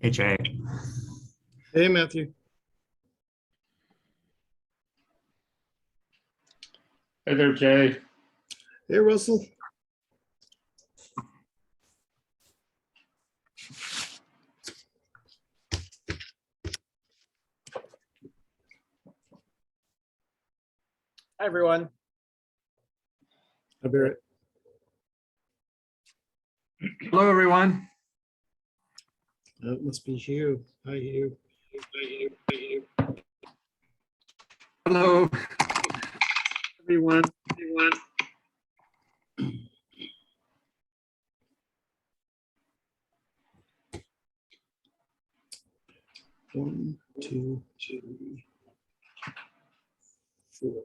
Hey, Jay. Hey, Matthew. Hey there, Jay. Hey, Russell. Hi, everyone. Hi, Barrett. Hello, everyone. That must be Hugh. Hi, Hugh. Hello. Everyone. One, two, three, four.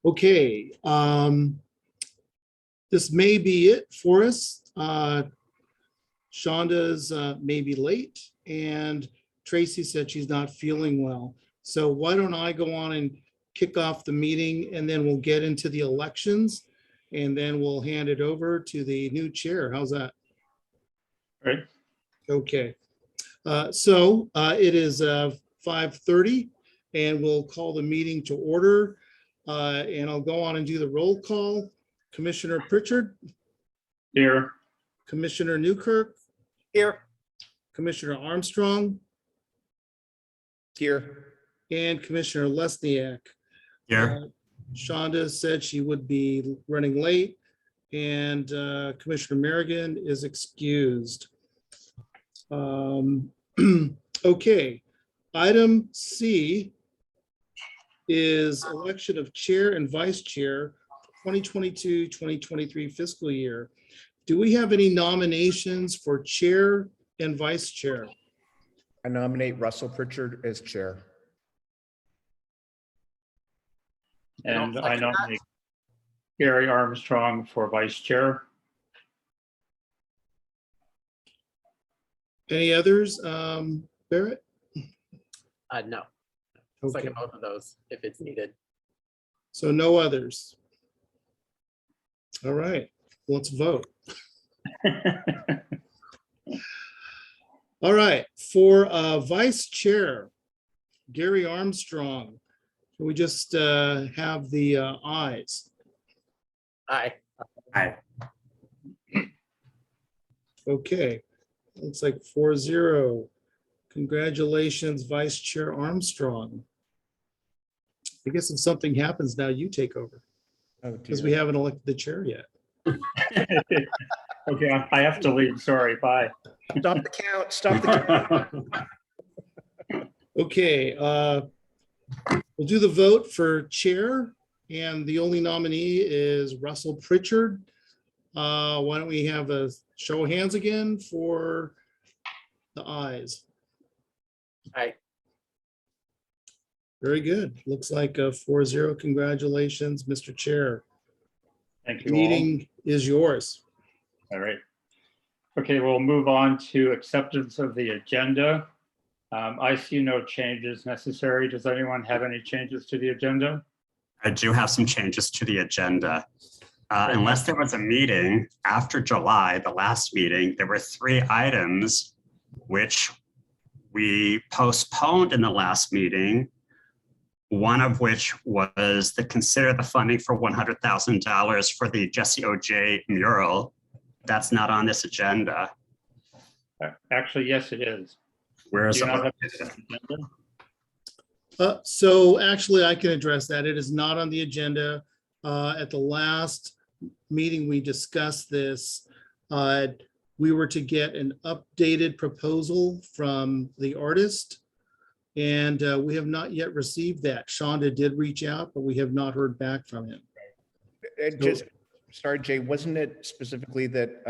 Okay, this may be it for us. Shonda's maybe late, and Tracy said she's not feeling well. So why don't I go on and kick off the meeting, and then we'll get into the elections, and then we'll hand it over to the new chair. How's that? Right. Okay. So it is 5:30, and we'll call the meeting to order. And I'll go on and do the roll call. Commissioner Pritchard, Here. Commissioner Newkirk, Here. Commissioner Armstrong, Here. and Commissioner Lesniak. Here. Shonda said she would be running late, and Commissioner Merrigan is excused. Okay, item C is election of chair and vice chair, 2022-2023 fiscal year. Do we have any nominations for chair and vice chair? I nominate Russell Pritchard as chair. And I'll I second that. nominate Gary Armstrong for vice chair. Any others? Barrett? No. Okay, Second both of those if it's needed. so no others. All right, let's vote. All right, for vice chair, Gary Armstrong, can we just have the ayes? Aye. Hi. Okay, looks like 4-0. Congratulations, Vice Chair Armstrong. I guess if something happens now, you take over, Oh, because dear. we haven't elected the chair yet. Okay, I have to leave. Sorry, bye. Stop the count, stop the count. Okay, we'll do the vote for chair, and the only nominee is Russell Pritchard. Why don't we have a show of hands again for the ayes? Aye. Very good. Looks like a 4-0. Congratulations, Mr. Chair. Thank you all. Meeting is yours. All right. Okay, we'll move on to acceptance of the agenda. I see no changes necessary. Does anyone have any changes to the agenda? I do have some changes to the agenda. Unless there was a meeting after July, the last meeting, there were 3 items which we postponed in the last meeting. One of which was to consider the funding for $100,000 for the Jesse O.J. mural. That's not on this agenda. Actually, yes, it is. Where is Do you not it? have this on the agenda? So actually, I can address that. It is not on the agenda. At the last meeting, we discussed this. We were to get an updated proposal from the artist, and we have not yet received that. Shonda did reach out, but we have not heard back from him. And just, sorry, Jay, wasn't it specifically that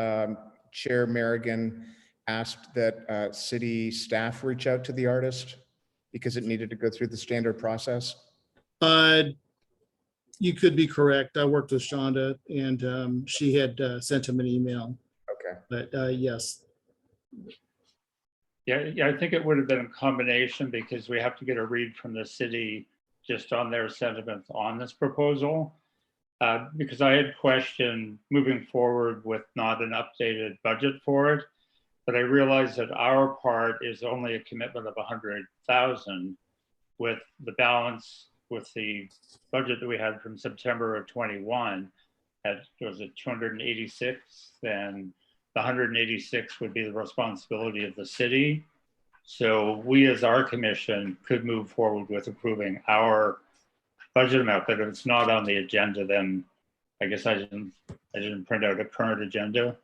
Chair Merrigan asked that city staff reach out to the artist because it needed to go through the standard process? You could be correct. I worked with Shonda, and she had sent him an email, Okay. but yes. Yeah, I think it would have been a combination because we have to get a read from the city just on their sentiments on this proposal. Because I had questioned moving forward with not an updated budget for it, but I realized that our part is only a commitment of 100,000 with the balance with the budget that we had from September of 21 at, was it 286? Then the 186 would be the responsibility of the city. So we as our commission could move forward with approving our budget amount, but if it's not on the agenda, then I guess I didn't print out a current agenda.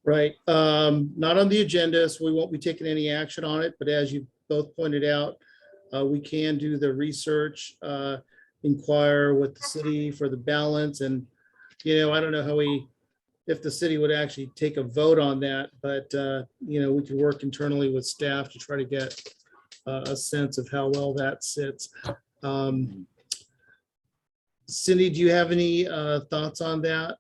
Right, not on the agenda, so we won't be taking any action on it, but as you both pointed out, we can do the research, inquire with the city for the balance, and, I don't know how if the city would actually take a vote on that, but, we could work internally with staff to try to get a sense of how well that sits. Cindy, do you have any thoughts on that?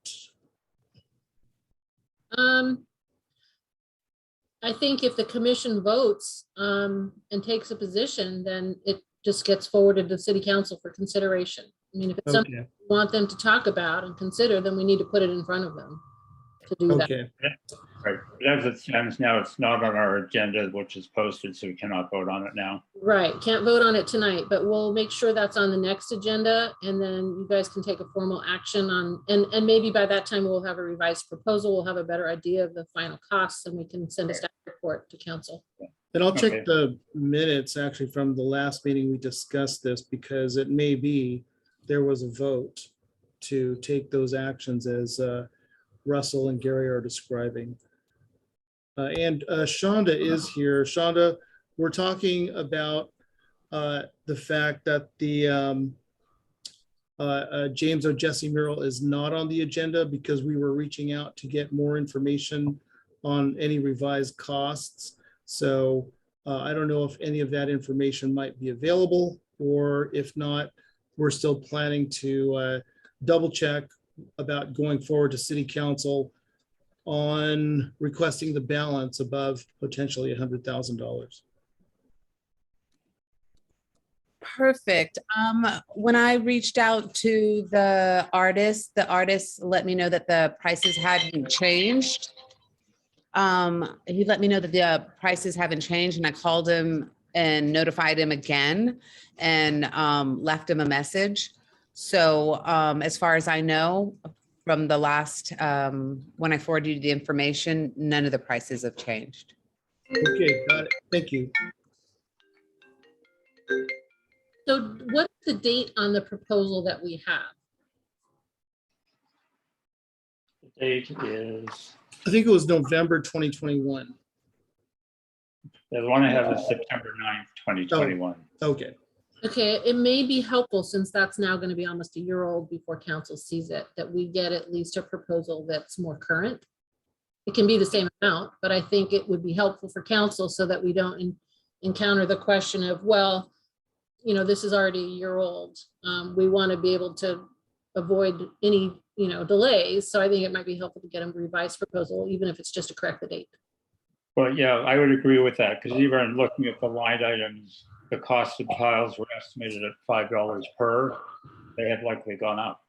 I think if the commission votes and takes a position, then it just gets forwarded to city council for consideration. I mean, if it's something Okay, we want them to talk about and consider, then we need to put it in front of them to do that. okay, Right, but as it stands now, it's not on our agenda, which is posted, so we cannot vote on it now. Right, can't vote on it tonight, but we'll make sure that's on the next agenda, and then you guys can take a formal action on, and maybe by that time we'll have a revised proposal, we'll have a better idea of the final costs, and we can send a staff report to council. and I'll Okay. check the minutes actually from the last meeting we discussed this, because it may be there was a vote to take those actions as Russell and Gary are describing. And Shonda is here. Shonda, we're talking about the fact that the James O. Jesse mural is not on the agenda because we were reaching out to get more information on any revised costs. So I don't know if any of that information might be available, or if not, we're still planning to double check about going forward to city council on requesting the balance above potentially $100,000. Perfect. When I reached out to the artist let me know that the prices hadn't changed. He let me know that the prices haven't changed, and I called him and notified him again and left him a message. So as far as I know, from the last, when I forwarded you the information, none of the prices have changed. Okay, got it. Thank you. So what's the date on the proposal that we have? The date is, I think it was November 2021. the one I have is September 9th, 2021. Okay, Okay, it may be helpful, since that's now going to be almost a year old before council sees it, that we get at least a proposal that's more current. It can be the same amount, but I think it would be helpful for council so that we don't encounter the question of, well, this is already a year old. We want to be able to avoid any, delays. So I think it might be helpful to get a revised proposal, even if it's just to correct the date. Well, yeah, I would agree with that, because even looking at the line items, the cost of tiles were estimated at $5 per. They have likely gone up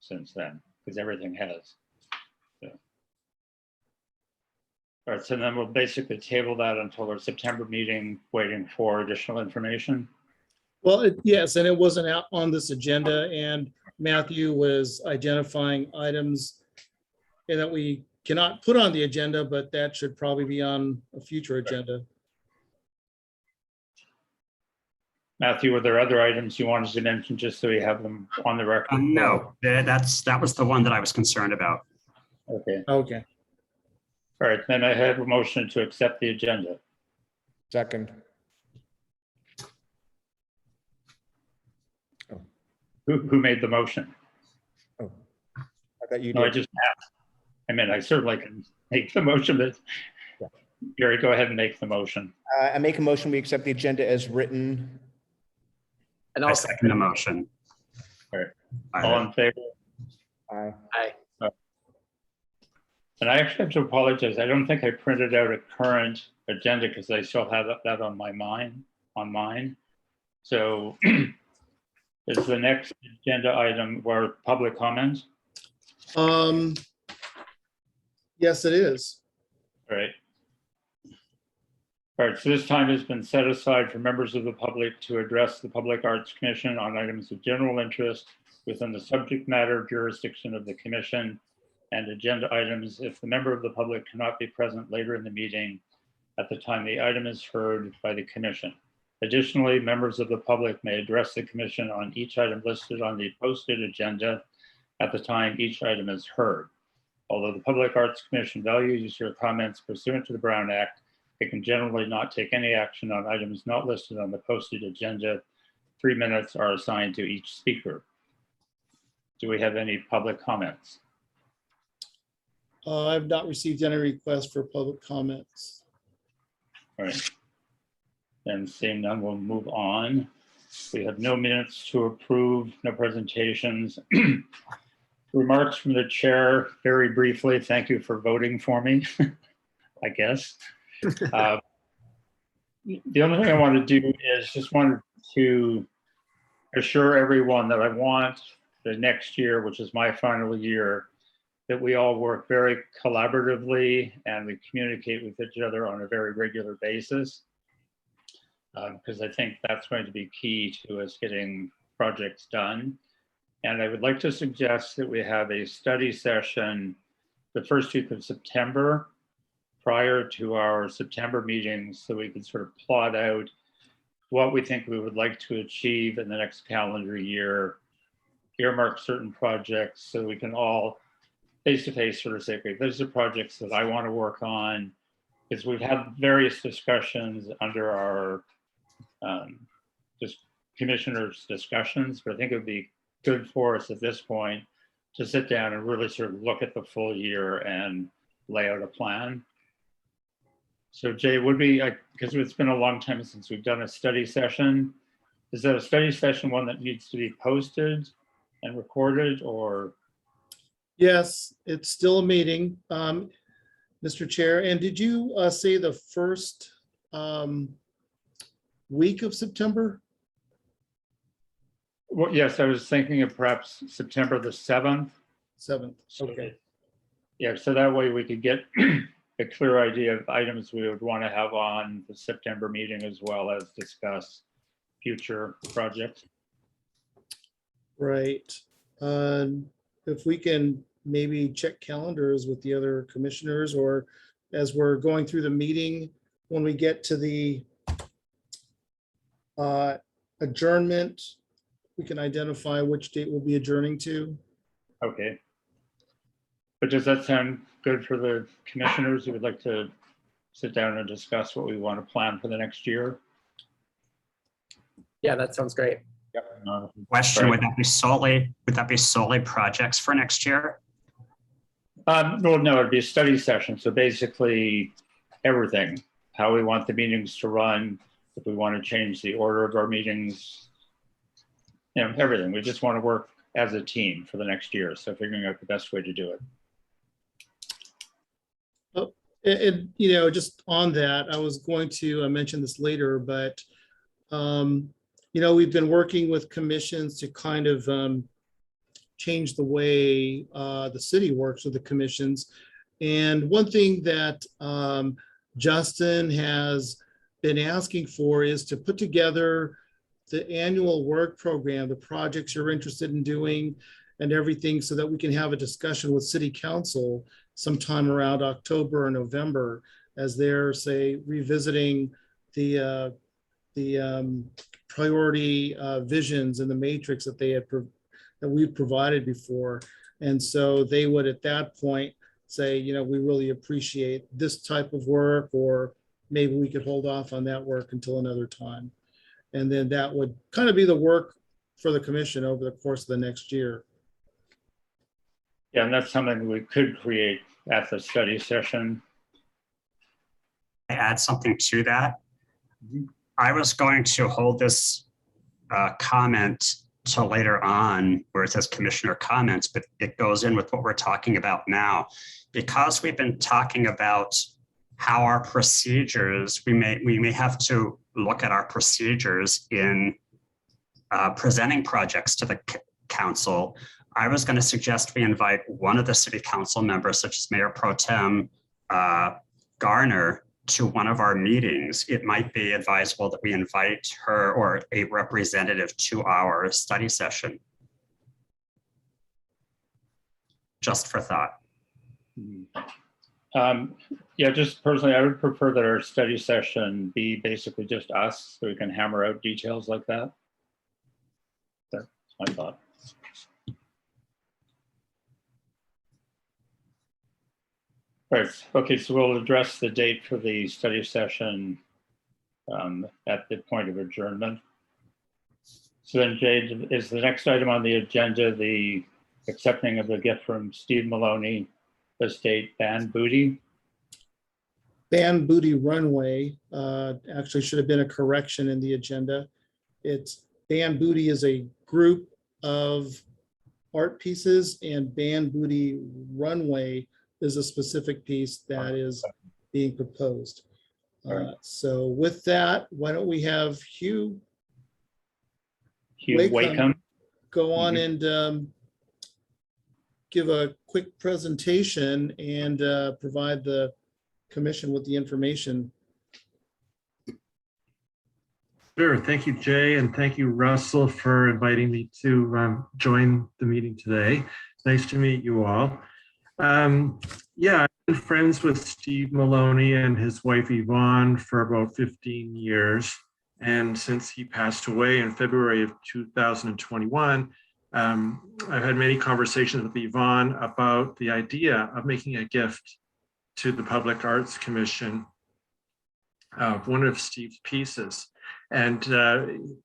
since then, because everything has. So. All right, so then we'll basically table that until our September meeting, waiting for additional information. well, yes, and it wasn't out on this agenda, and Matthew was identifying items that we cannot put on the agenda, but that should probably be on a future agenda. Matthew, were there other items you wanted to mention, just so we have them on the record? No, that was the one that I was concerned about. Okay, Okay, all right, then I have a motion to accept the agenda. Second. Who made the motion? I thought you No, I did. just asked. I mean, I certainly can make the motion, but Gary, go ahead and make the motion. I make a motion, we accept the agenda as written. And I also, second the motion. All right. Either. All in favor? Aye. aye. And I actually have to apologize. I don't think I printed out a current agenda because I still have that on my mind, on mine. So Is the next agenda item where public comment? Yes, it is. All right. All right, so this time has been set aside for members of the public to address the Public Arts Commission on items of general interest within the subject matter jurisdiction of the commission and agenda items if the member of the public cannot be present later in the meeting at the time the item is heard by the commission. Additionally, members of the public may address the commission on each item listed on the posted agenda at the time each item is heard. Although the Public Arts Commission values your comments pursuant to the Brown Act, it can generally not take any action on items not listed on the posted agenda. 3 minutes are assigned to each speaker. Do we have any public comments? I've not received any requests for public comments. All right. Then seeing none, we'll move on. We have no minutes to approve, no presentations. Remarks from the chair, very briefly. Thank you for voting for me, I guess. The only thing I want to do is just wanted to assure everyone that I want the next year, which is my final year, that we all work very collaboratively and we communicate with each other on a very regular basis. Because I think that's going to be key to us getting projects done. And I would like to suggest that we have a study session the first week of September prior to our September meetings so we can sort of plot out what we think we would like to achieve in the next calendar year, earmark certain projects so we can all face-to-face sort of say, okay, those are projects that I want to work on. Because we've had various discussions under our just commissioners' discussions, but I think it would be good for us at this point to sit down and really sort of look at the full year and lay out a plan. So Jay, would be, because it's been a long time since we've done a study session, is that a study session one that needs to be posted and recorded, or? Yes, it's still a meeting, Mr. Chair. And did you say the first week of September? Well, yes, I was thinking of perhaps September the 7th. 7th, So okay. yeah, so that way we could get a clear idea of items we would want to have on the September meeting as well as discuss future projects. Right. If we can maybe check calendars with the other commissioners, or as we're going through the meeting, when we get to the adjournment, we can identify which date we'll be adjourning to. Okay. But does that sound good for the commissioners who would like to sit down and discuss what we want to plan for the next year? Yeah, that sounds great. Question, Right. would that be solely projects for next year? Well, no, it'd be a study session. So basically everything, how we want the meetings to run, if we want to change the order of our meetings, you know, everything. We just want to work as a team for the next year. So figuring out the best way to do it. And, you know, just on that, I was going to mention this later, but, you know, we've been working with commissions to kind of change the way the city works with the commissions. And one thing that Justin has been asking for is to put together the annual work program, the projects you're interested in doing and everything, so that we can have a discussion with city council sometime around October or November, as they're, say, revisiting the priority visions in the matrix that they had that we've provided before. And so they would at that point say, you know, we really appreciate this type of work, or maybe we could hold off on that work until another time. And then that would kind of be the work for the commission over the course of the next year. Yeah, and that's something we could create at the study session. I add something to that. Mhm. I was going to hold this comment till later on where it says commissioner comments, but it goes in with what we're talking about now. Because we've been talking about how our procedures, we may have to look at our procedures in presenting projects to the council, I was going to suggest we invite one of the city council members, such as Mayor Pro Tem Garner, to one of our meetings. It might be advisable that we invite her or a representative to our study session. Just for thought. Yeah, just personally, I would prefer that our study session be basically just us, so we can hammer out details like that. That's my thought. Right, okay, so we'll address the date for the study session at the point of adjournment. So then, Jade, is the next item on the agenda the accepting of the gift from Steve Maloney Estate Band Booty? Band Booty Runway actually should have been a correction in the agenda. It's Band Booty is a group of art pieces, and Band Booty Runway is a specific piece that is being proposed. So with that, why don't we have Hugh Wakeham. go on and give a quick presentation and provide the commission with the information. Sure. Thank you, Jay, and thank you, Russell, for inviting me to join the meeting today. Nice to meet you all. Yeah, I've been friends with Steve Maloney and his wife Yvonne for about 15 years. And since he passed away in February of 2021, I've had many conversations with Yvonne about the idea of making a gift to the Public Arts Commission of one of Steve's pieces. And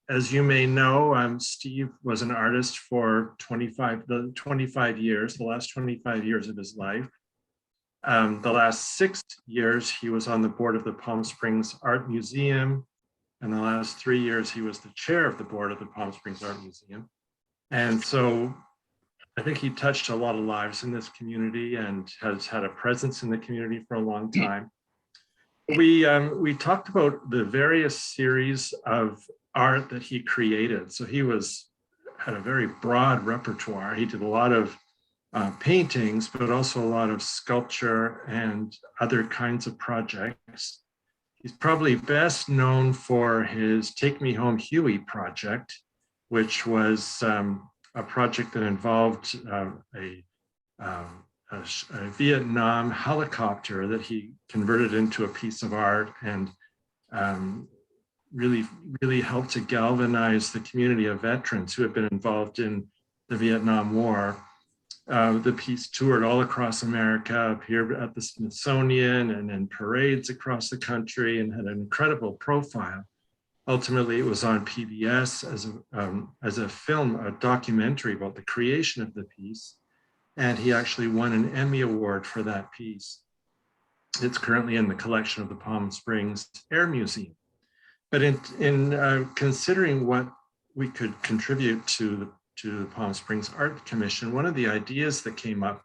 as you may know, Steve was an artist for 25 years, the last 25 years of his life. The last 6 years, he was on the board of the Palm Springs Art Museum. And the last 3 years, he was the chair of the board of the Palm Springs Art Museum. And so I think he touched a lot of lives in this community and has had a presence in the community for a long time. We talked about the various series of art that he created. So he had a very broad repertoire. He did a lot of paintings, but also a lot of sculpture and other kinds of projects. He's probably best known for his Take Me Home Huey project, which was a project that involved a Vietnam helicopter that he converted into a piece of art and really helped to galvanize the community of veterans who had been involved in the Vietnam War. The piece toured all across America, appeared at the Smithsonian and in parades across the country, and had an incredible profile. Ultimately, it was on PBS as a film, a documentary about the creation of the piece. And he actually won an Emmy Award for that piece. It's currently in the collection of the Palm Springs Air Museum. But in considering what we could contribute to the Palm Springs Art Commission, one of the ideas that came up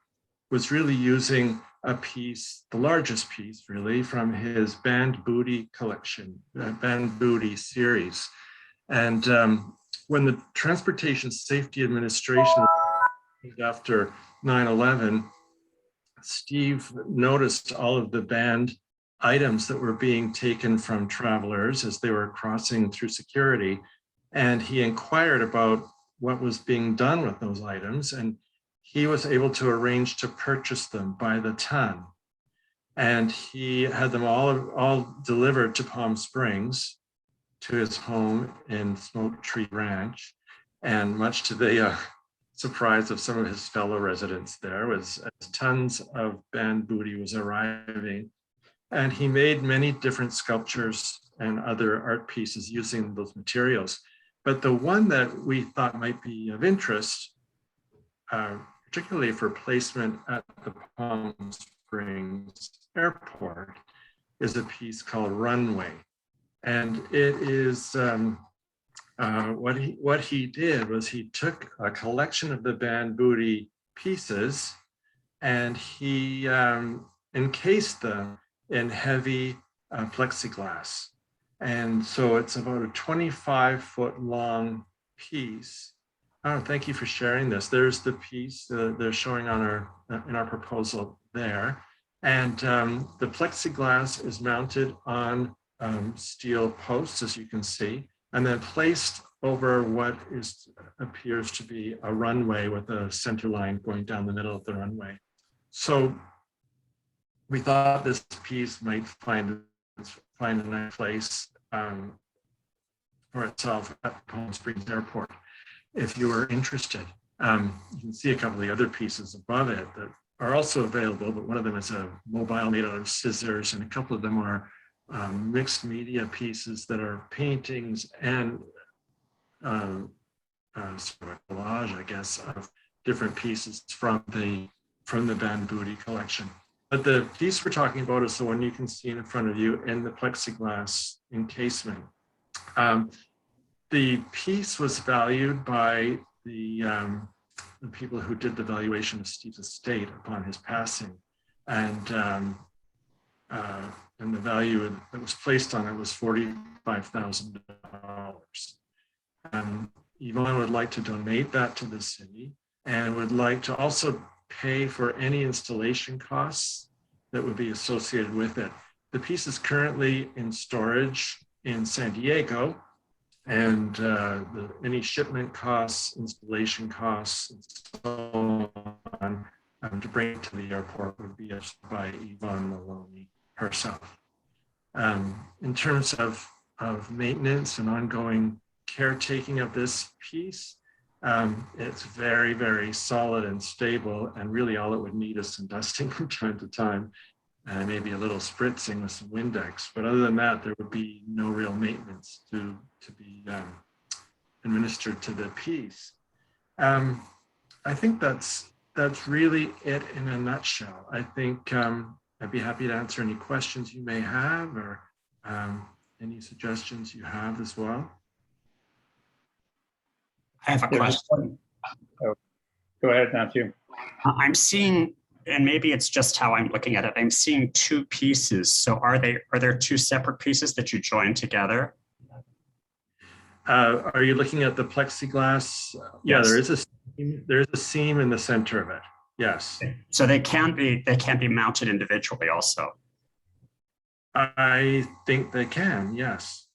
was really using a piece, the largest piece really, from his Band Booty collection, Band Booty series. And when the Transportation Safety Administration, after 9/11, Steve noticed all of the band items that were being taken from travelers as they were crossing through security. And he inquired about what was being done with those items. And he was able to arrange to purchase them by the ton. And he had them all delivered to Palm Springs, to his home in Smoke Tree Ranch. And much to the surprise of some of his fellow residents there, was as tons of Band Booty was arriving. And he made many different sculptures and other art pieces using those materials. But the one that we thought might be of interest, particularly for placement at the Palm Springs Airport, is a piece called Runway. And it is, what he did was he took a collection of the Band Booty pieces and he encased them in heavy plexiglass. And so it's about a 25-foot long piece. Oh, thank you for sharing this. There's the piece they're showing on in our proposal there. And the plexiglass is mounted on steel posts, as you can see, and then placed over what appears to be a runway with a center line going down the middle of the runway. So we thought this piece might find a nice place for itself at Palm Springs Airport. If you are interested, you can see a couple of the other pieces above it that are also available, but one of them is a mobile made out of scissors, and a couple of them are mixed media pieces that are paintings and sort of a collage, I guess, of different pieces from the Van Booty collection. But the piece we're talking about is the one you can see in front of you in the plexiglass encasement. The piece was valued by the people who did the valuation of Steve's estate upon his passing, and the value that was placed on it was $45,000. Yvonne would like to donate that to the city and would like to also pay for any installation costs that would be associated with it. The piece is currently in storage in San Diego, and any shipment costs, installation costs, and so on to bring it to the airport would be by Yvonne Maloney herself. In terms of maintenance and ongoing caretaking of this piece, it's very, very solid and stable, and really all it would need is some dusting from time to time, and maybe a little spritzing with some Windex. But other than that, there would be no real maintenance to be administered to the piece. I think that's really it in a nutshell. I think I'd be happy to answer any questions you may have, or any suggestions you have as well. I have a question. Go ahead, Matthew. I'm seeing, and maybe it's just how I'm looking at it, I'm seeing two pieces. So are there two separate pieces that you join together? Are you looking at the plexiglass? Yeah, Yes. there is a seam in the center of it. Yes. So they can be mounted individually also. I think they can, yes.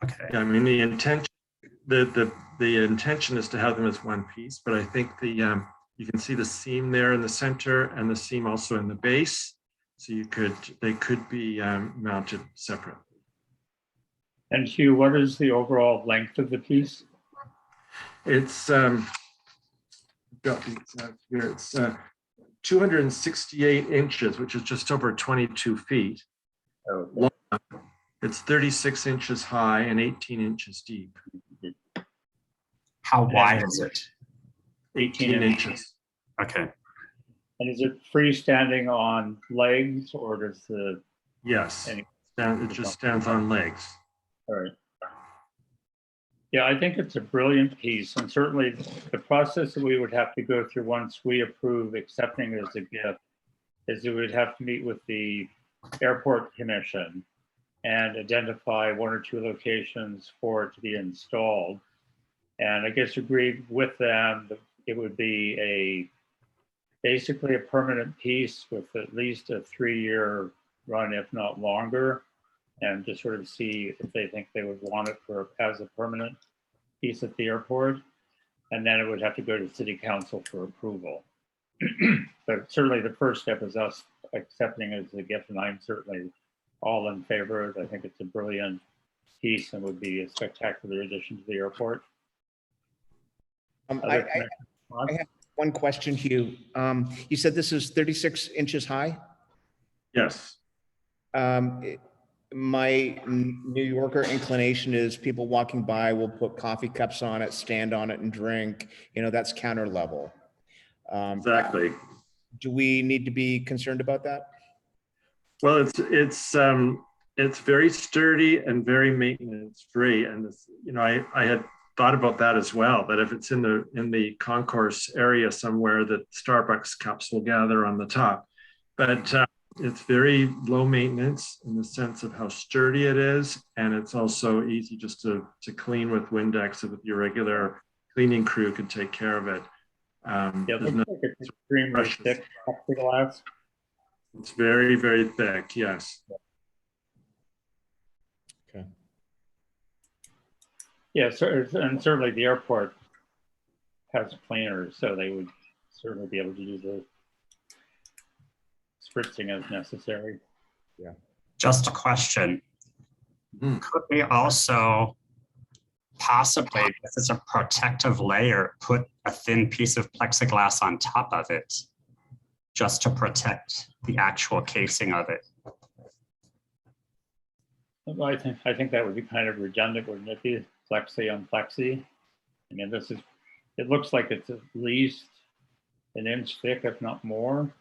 Okay. I mean, the intention is to have them as one piece, but I think you can see the seam there in the center and the seam also in the base. So they could be mounted separately. And Hugh, what is the overall length of the piece? It's got the exact here. It's 268 inches, which is just over 22 feet. Oh, It's 36 inches high and 18 inches deep. How wide is it? 18 inches. Okay. And is it freestanding on legs, or does the, Yes, Any- it just stands on legs. all right. Yeah, I think it's a brilliant piece, and certainly the process that we would have to go through once we approve accepting it as a gift is that we'd have to meet with the airport commission and identify one or two locations for it to be installed. And I guess agreed with them that it would be basically a permanent piece with at least a 3-year run, if not longer, and just sort of see if they think they would want it as a permanent piece at the airport. And then it would have to go to city council for approval. But certainly the first step is us accepting it as a gift, and I'm certainly all in favor of it. I think it's a brilliant piece and would be a spectacular addition to the airport. I have one question, Hugh. You said this is 36 inches high? Yes. My New Yorker inclination is people walking by will put coffee cups on it, stand on it and drink. That's counter level. Exactly. Do we need to be concerned about that? Well, it's very sturdy and very maintenance free, and I had thought about that as well. That if it's in the concourse area somewhere, that Starbucks cups will gather on the top. But It's very low maintenance in the sense of how sturdy it is. And it's also easy just to clean with Windex so that your regular cleaning crew can take care of it. Yeah, it There's looks no- like it's extremely precious. thick plexiglass. It's very, very thick, yes. Okay. Yeah, and certainly the airport has cleaners, so they would certainly be able to do the spritzing as necessary. Just a question. Hmm. Could we also possibly, this is a protective layer, put a thin piece of plexiglass on top of it just to protect the actual casing of it? Well, I think that would be kind of redundant, wouldn't it be? Plexi on plexi. I mean, it looks like it's at least an inch thick, if not more.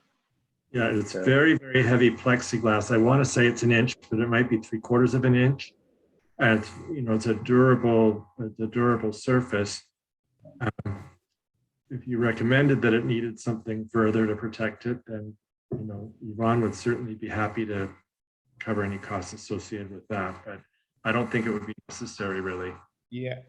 Yeah, it's Okay. very, very heavy plexiglass. I want to say it's an inch, but it might be 3/4 of an inch. And it's a durable surface. If you recommended that it needed something further to protect it, then Yvonne would certainly be happy to cover any costs associated with that. But I don't think it would be necessary, really. Yeah,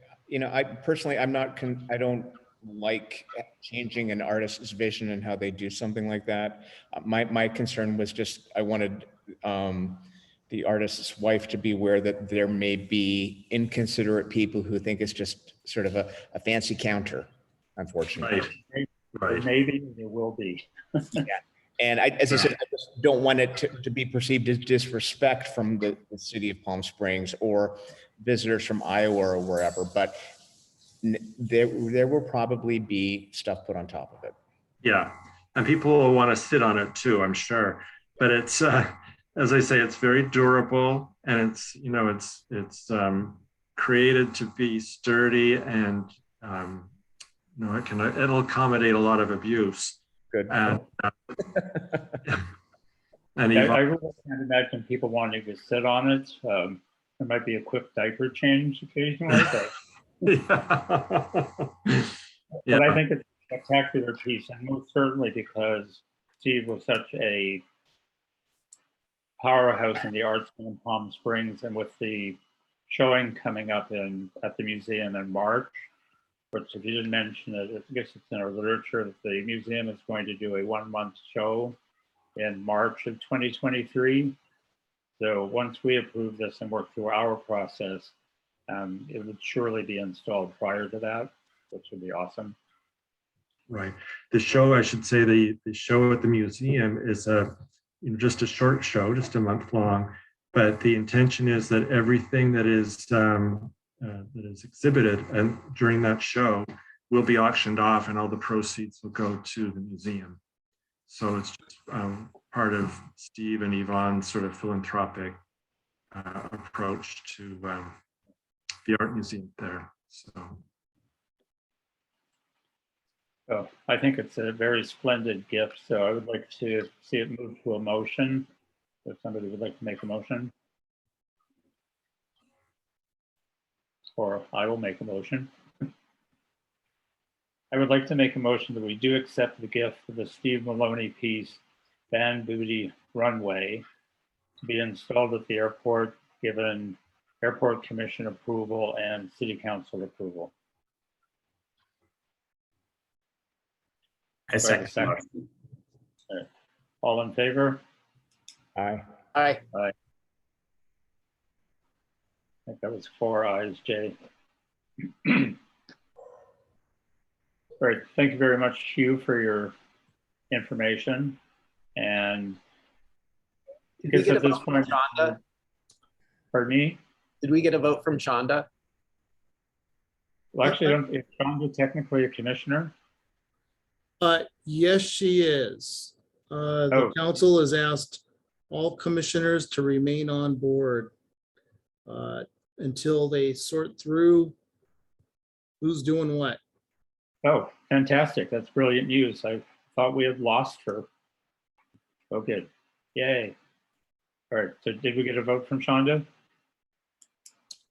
I personally, I don't like changing an artist's vision and how they do something like that. My concern was just, I wanted the artist's wife to be aware that there may be inconsiderate people who think it's just sort of a fancy counter, unfortunately. Right. Maybe there will be. And as I said, I just don't want it to be perceived as disrespect from the city of Palm Springs or visitors from Iowa or wherever, but there will probably be stuff put on top of it. Yeah, and people will want to sit on it too, I'm sure. But it's, as I say, it's very durable, and it's created to be sturdy, and it'll accommodate a lot of abuse. Good. And I really can't imagine people wanting to sit on it. There might be a quick diaper change occasionally, but Yeah. I think it's a spectacular piece, and most certainly because Steve was such a powerhouse in the arts in Palm Springs, and with the showing coming up at the museum in March, which, if you didn't mention it, I guess it's in our literature that the museum is going to do a 1-month show in March of 2023. So once we approve this and work through our process, it would surely be installed prior to that, which would be awesome. Right. The show, I should say, the show at the museum is just a short show, just a month long. But the intention is that everything that is exhibited and during that show will be auctioned off, and all the proceeds will go to the museum. So it's just part of Steve and Yvonne's sort of philanthropic approach to the art museum there. So I think it's a very splendid gift. So I would like to see it move to a motion. If somebody would like to make a motion. Or I will make a motion. I would like to make a motion that we do accept the gift of the Steve Maloney piece, Van Booty Runway, to be installed at the airport, given Airport Commission approval and City Council approval. I second. the Second. motion. All in favor? Aye. Aye. I think that was 4 ayes, Jay. All right, thank you very much, Hugh, for your information. And Did we get a at this vote from point, Shonda? pardon me? Did we get a vote from Shonda? Well, actually, is Shonda technically a commissioner? Yes, she is. The Oh. council has asked all commissioners to remain on board until they sort through who's doing what. Oh, fantastic. That's brilliant news. I thought we had lost her. Oh, good. Yay. All right, so did we get a vote from Shonda?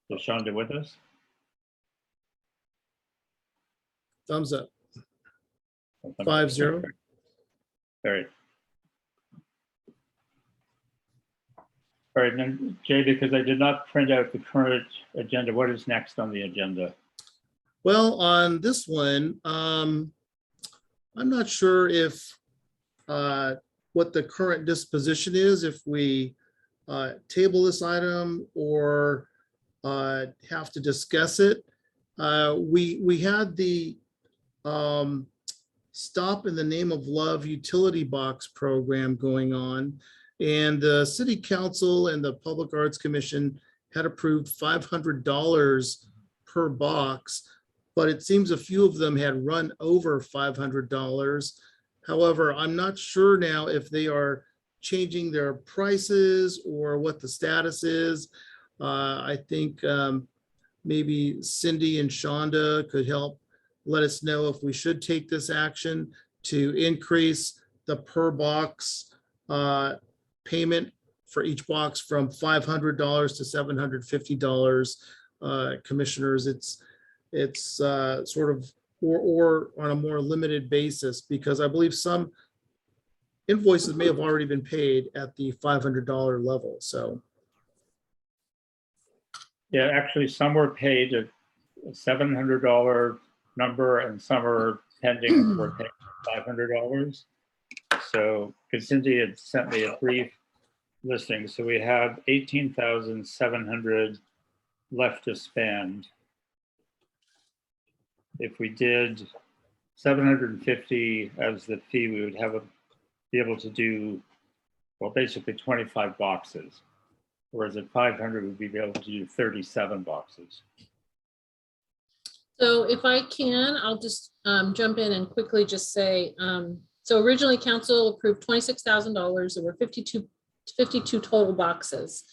Is Shonda with us? Thumbs up. 5-0. All right. All right, and then Jay, because I did not print out the current agenda, what is next on the agenda? Well, on this one, I'm not sure if what the current disposition is, if we table this item or have to discuss it. We had the Stop in the Name of Love utility box program going on. And the city council and the Public Arts Commission had approved $500 per box, but it seems a few of them had run over $500. However, I'm not sure now if they are changing their prices or what the status is. I think maybe Cindy and Shonda could help let us know if we should take this action to increase the per box payment for each box from $500 to $750. Commissioners, it's sort of or on a more limited basis, because I believe some invoices may have already been paid at the $500 level. So Yeah, actually, some were paid a $700 number and some are pending for paying $500. So, because Cindy had sent me a brief listing, so we have 18,700 left to spend. If we did 750 as the fee, we would be able to do, well, basically 25 boxes. Whereas at 500, we'd be able to do 37 boxes. So if I can, I'll just jump in and quickly just say, so originally council approved $26,000. There were 52 total boxes.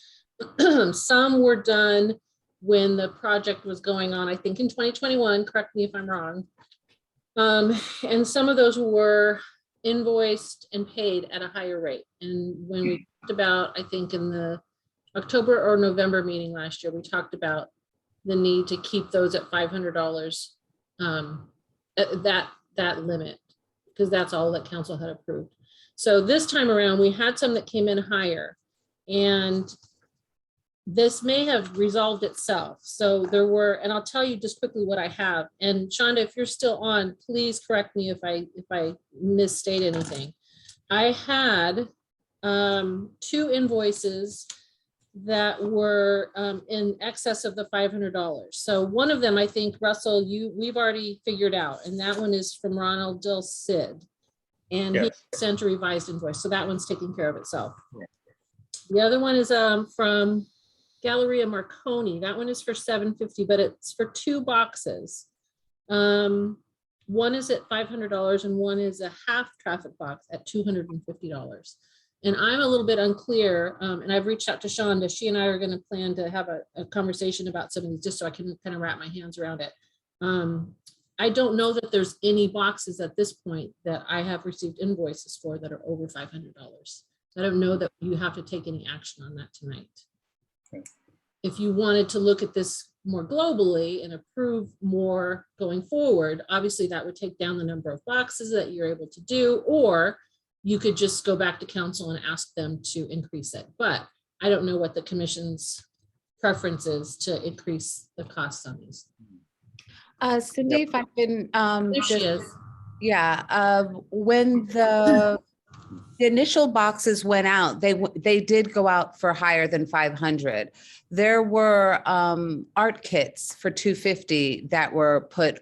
Some were done when the project was going on, I think in 2021, correct me if I'm wrong. And some of those were invoiced and paid at a higher rate. And when we talked about, I think in the October or November meeting last year, we talked about the need to keep those at $500, that limit, because that's all that council had approved. So this time around, we had some that came in higher, and this may have resolved itself. So there were, and I'll tell you just quickly what I have. And Shonda, if you're still on, please correct me if I misstate anything. I had 2 invoices that were in excess of the $500. So one of them, I think, Russell, we've already figured out, and that one is from Ronald Del Cid. And he sent a revised invoice. So that one's taking care of itself. Yeah. The other one is from Galleria Marconi. That one is for $750, but it's for 2 boxes. One is at $500 and one is a half traffic box at $250. And I'm a little bit unclear, and I've reached out to Shonda. She and I are going to plan to have a conversation about some of these, just so I can kind of wrap my hands around it. I don't know that there's any boxes at this point that I have received invoices for that are over $500. I don't know that you have to take any action on that tonight. Okay. If you wanted to look at this more globally and approve more going forward, obviously that would take down the number of boxes that you're able to do, or you could just go back to council and ask them to increase it. But I don't know what the commission's preference is to increase the costs on these. Cindy, if I can, There she is. yeah, when the initial boxes went out, they did go out for higher than 500. There were art kits for $250 that were put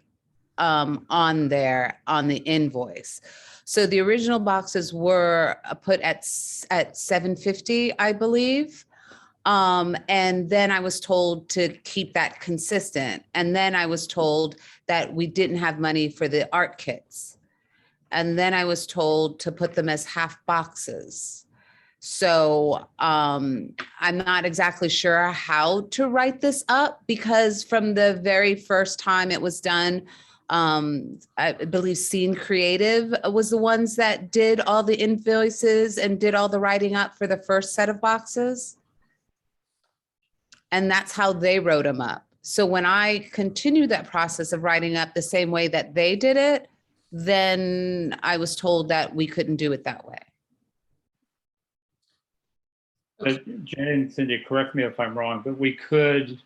on there on the invoice. So the original boxes were put at $750, I believe. And then I was told to keep that consistent. And then I was told that we didn't have money for the art kits. And then I was told to put them as half boxes. So I'm not exactly sure how to write this up, because from the very first time it was done, I believe Scene Creative was the ones that did all the invoices and did all the writing up for the first set of boxes. And that's how they wrote them up. So when I continued that process of writing up the same way that they did it, then I was told that we couldn't do it that way. Jay and Cindy, correct me if I'm wrong, but we could,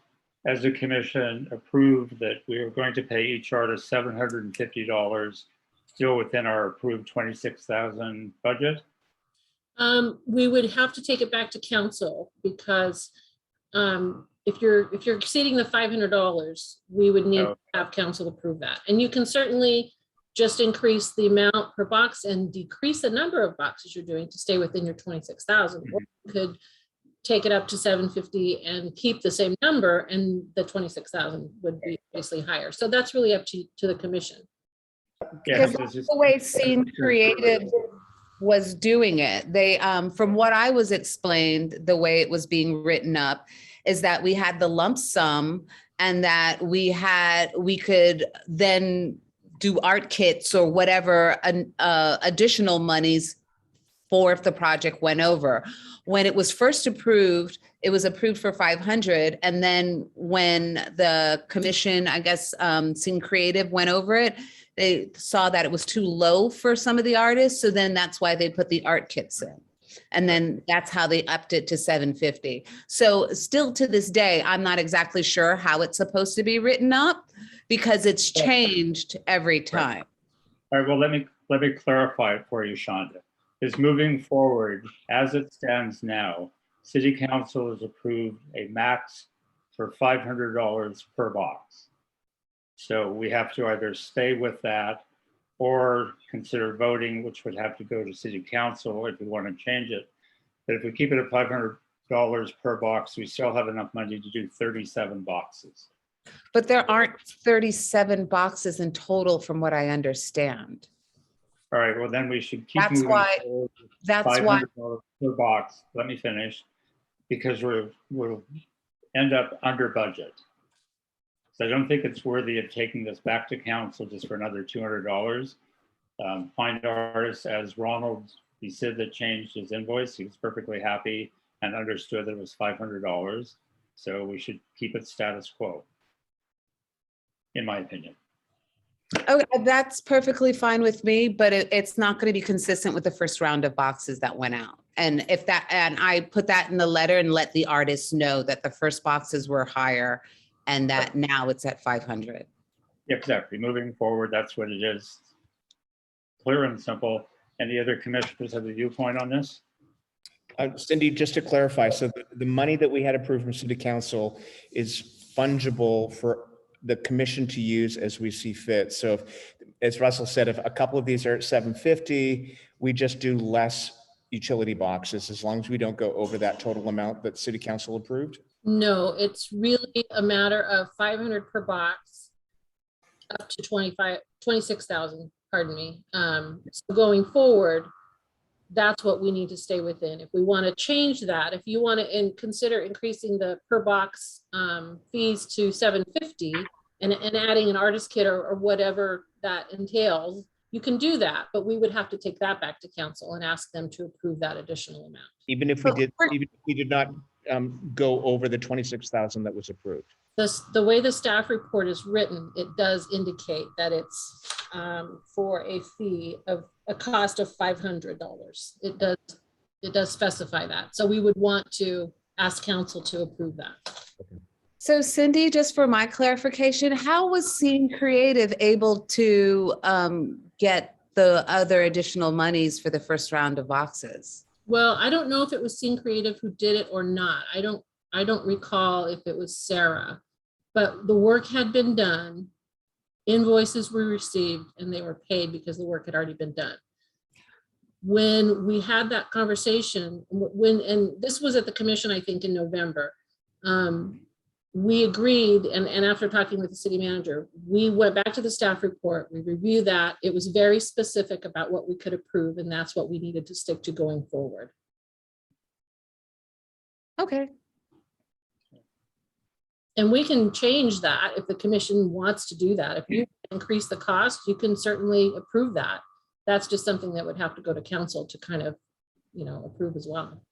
as a commission, approve that we are going to pay each artist $750, still within our approved 26,000 budget. We would have to take it back to council because if you're exceeding the $500, we would need to have council approve that. And you can certainly just increase the amount per box and decrease the number of boxes you're doing to stay within your 26,000. Or you could take it up to 750 and keep the same number, and the 26,000 would be obviously higher. So that's really up to the commission. Yeah, Because that's the way Scene Creative was doing it. They, from what I was explained, the way it was being written up is that we had the lump sum and that we could then do art kits or whatever additional monies for if the project went over. When it was first approved, it was approved for 500. And then when the commission, I guess, Scene Creative went over it, they saw that it was too low for some of the artists. So then that's why they put the art kits in. And then that's how they upped it to 750. So still to this day, I'm not exactly sure how it's supposed to be written up because it's changed every time. All right, well, let me clarify it for you, Shonda. Is moving forward, as it stands now, City Council has approved a max for $500 per box. So we have to either stay with that or consider voting, which would have to go to City Council if we want to change it. But if we keep it at $500 per box, we still have enough money to do 37 boxes. But there aren't 37 boxes in total from what I understand. All right, well, then we should keep That's moving why- forward. That's why, $500 per box. Let me finish, because we'll end up under budget. So I don't think it's worthy of taking this back to council just for another $200. Find artists, as Ronald, he said that changed his invoice. He was perfectly happy and understood that it was $500. So we should keep it status quo, in my opinion. oh, that's perfectly fine with me, but it's not going to be consistent with the first round of boxes that went out. And and I put that in the letter and let the artists know that the first boxes were higher and that now it's at 500. Exactly. Moving forward, that's what it is. Clear and simple. Any other commissioners have a viewpoint on this? Cindy, just to clarify, so the money that we had approved from City Council is fungible for the commission to use as we see fit. So if, as Russell said, if a couple of these are at 750, we just do less utility boxes as long as we don't go over that total amount that City Council approved? No, it's really a matter of 500 per box up to 26,000, pardon me. So going forward, that's what we need to stay within. If we want to change that, if you want to consider increasing the per box fees to 750 and adding an artist kit or whatever that entails, you can do that, but we would have to take that back to council and ask them to approve that additional amount. Even if we did not go over the 26,000 that was approved. The way the staff report is written, it does indicate that it's for a fee of a cost of $500. It does specify that. So we would want to ask council to approve that. So Cindy, just for my clarification, how was Scene Creative able to get the other additional monies for the first round of boxes? Well, I don't know if it was Scene Creative who did it or not. I don't recall if it was Sarah, but the work had been done. Invoices were received and they were paid because the work had already been done. When we had that conversation, and this was at the commission, I think in November, we agreed, and after talking with the city manager, we went back to the staff report, we reviewed that. It was very specific about what we could approve, and that's what we needed to stick to going forward. Okay. And we can change that if the commission wants to do that. If you increase the cost, you can certainly approve that. That's just something that would have to go to council to kind of, approve as well.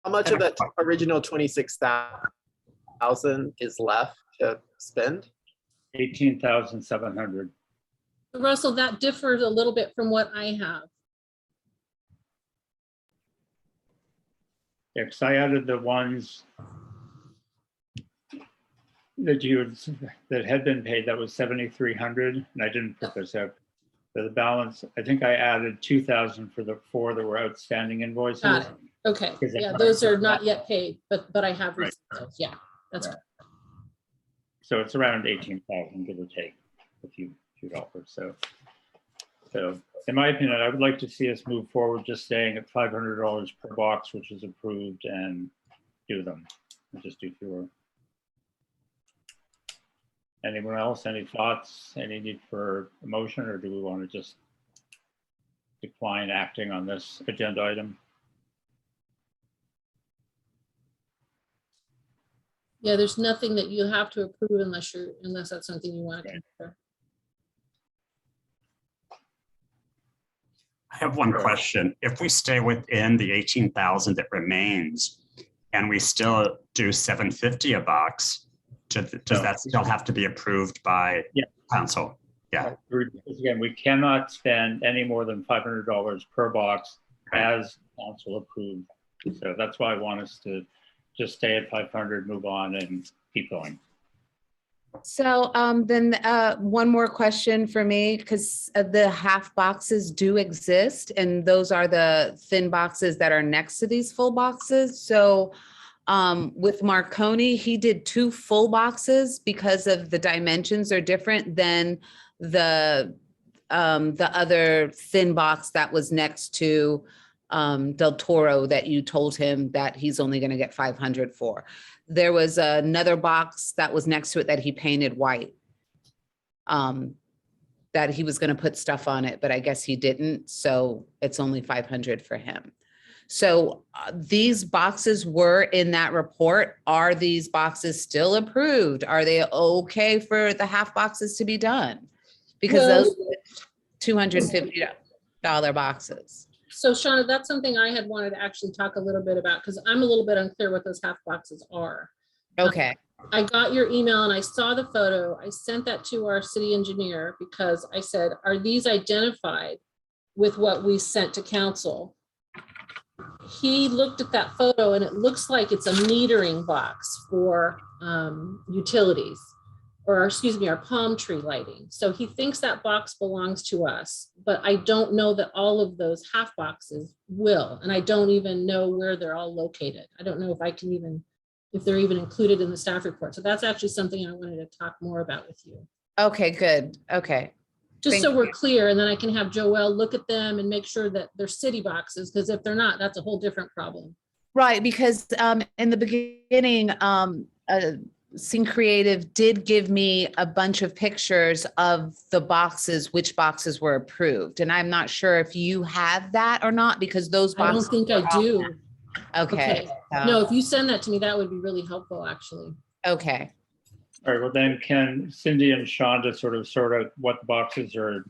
How much of that original 26,000 is left to spend? 18,700. Russell, that differs a little bit from what I have. Yeah, because I added the ones that had been paid, that was 7,300, and I didn't put this up. The balance, I think I added 2,000 for the 4 that were outstanding invoices. Got it. Okay, Is it- yeah, those are not yet paid, but I have Right. received those. Yeah, that's Right. So it's around 18,000, give or take a few dollars. So in my opinion, I would like to see us move forward, just staying at $500 per box, which is approved, and do them. And just do fewer. Anyone else? Any thoughts? Any need for a motion, or do we want to just decline acting on this agenda item? Yeah, there's nothing that you have to approve unless that's something you want to Right. consider. I have one Sure. question. If we stay within the 18,000 that remains and we still do 750 a box, does that still have to be approved by Yeah. council? Yeah. Because again, we cannot spend any more than $500 per box as council approved. So that's why I want us to just stay at 500, move on, and keep going. So then one more question for me, because the half boxes do exist, and those are the thin boxes that are next to these full boxes. So with Marconi, he did 2 full boxes because of the dimensions are different than the other thin box that was next to Del Toro that you told him that he's only going to get 500 for. There was another box that was next to it that he painted white. That he was going to put stuff on it, but I guess he didn't. So it's only 500 for him. So these boxes were in that report. Are these boxes still approved? Are they okay for the half boxes to be done? Because Well- those are $250 boxes. So Shauna, that's something I had wanted to actually talk a little bit about because I'm a little bit unclear what those half boxes are. Okay. I got your email and I saw the photo. I sent that to our city engineer because I said, are these identified with what we sent to council? He looked at that photo and it looks like it's a metering box for utilities, or excuse me, our palm tree lighting. So he thinks that box belongs to us, but I don't know that all of those half boxes will. And I don't even know where they're all located. I don't know if I can even, if they're even included in the staff report. So that's actually something I wanted to talk more about with you. Okay, good. Okay. Just Thank so we're you. clear, and then I can have Joelle look at them and make sure that they're city boxes, because if they're not, that's a whole different problem. Right, because in the beginning, Scene Creative did give me a bunch of pictures of the boxes, which boxes were approved. And I'm not sure if you have that or not, because those I don't boxes. think I do. Okay. No, if you send that to me, that would be really helpful, actually. Okay. All right, well then can Cindy and Shonda sort out what the boxes are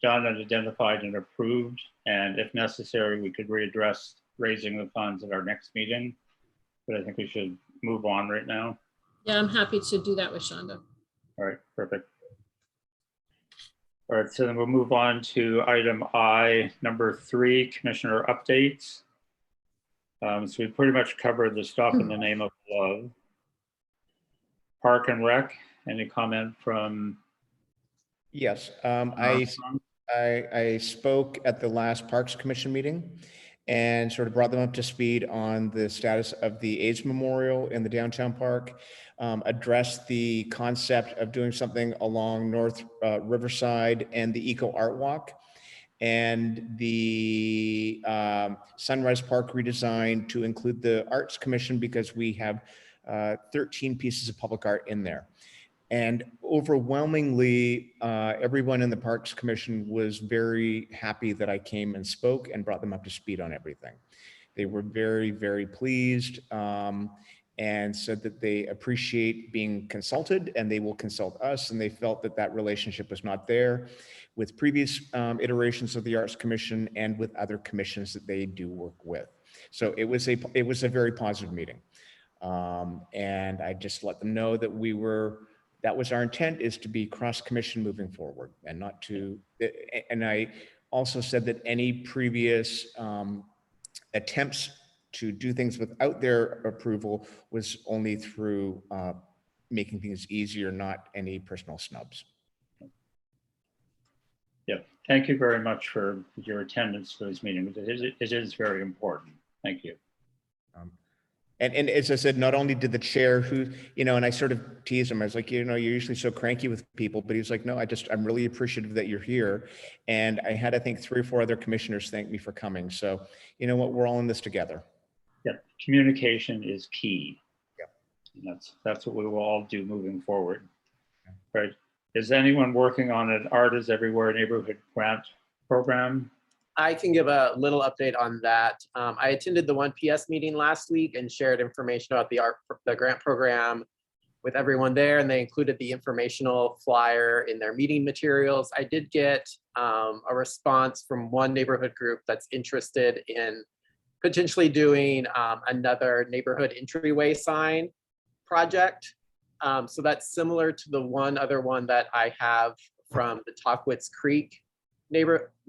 done and identified and approved? And if necessary, we could readdress raising the funds at our next meeting. But I think we should move on right now. Yeah, I'm happy to do that with Shonda. All right, perfect. All right, so then we'll move on to item I, number 3, commissioner updates. So we pretty much covered the stuff in the name of love. Park and Rec, any comment from? Yes, Armstrong? I spoke at the last Parks Commission meeting and sort of brought them up to speed on the status of the AIDS Memorial in the downtown park, addressed the concept of doing something along North Riverside and the Eco Art Walk, and the Sunrise Park redesign to include the Arts Commission, because we have 13 pieces of public art in there. And overwhelmingly, everyone in the Parks Commission was very happy that I came and spoke and brought them up to speed on everything. They were very, very pleased and said that they appreciate being consulted and they will consult us. And they felt that that relationship was not there with previous iterations of the Arts Commission and with other commissions that they do work with. So it was a very positive meeting. And I just let them know that that was our intent, is to be cross-commission moving forward and not to, and I also said that any previous attempts to do things without their approval was only through making things easier, not any personal snubs. Yep. Thank you very much for your attendance to this meeting. It is very important. Thank you. And as I said, not only did the chair who, and I sort of teased him, I was like, you're usually so cranky with people, but he was like, no, I'm really appreciative that you're here. And I had, I think, 3 or 4 other commissioners thank me for coming. So you know what, we're all in this together. Yep. Communication is key. Yep. And that's what we will all do moving forward. Right. Is anyone working on an Art is Everywhere neighborhood grant program? I can give a little update on that. I attended the 1PS meeting last week and shared information about the grant program with everyone there, and they included the informational flyer in their meeting materials. I did get a response from one neighborhood group that's interested in potentially doing another neighborhood entryway sign project. So that's similar to the one other one that I have from the Talkwitz Creek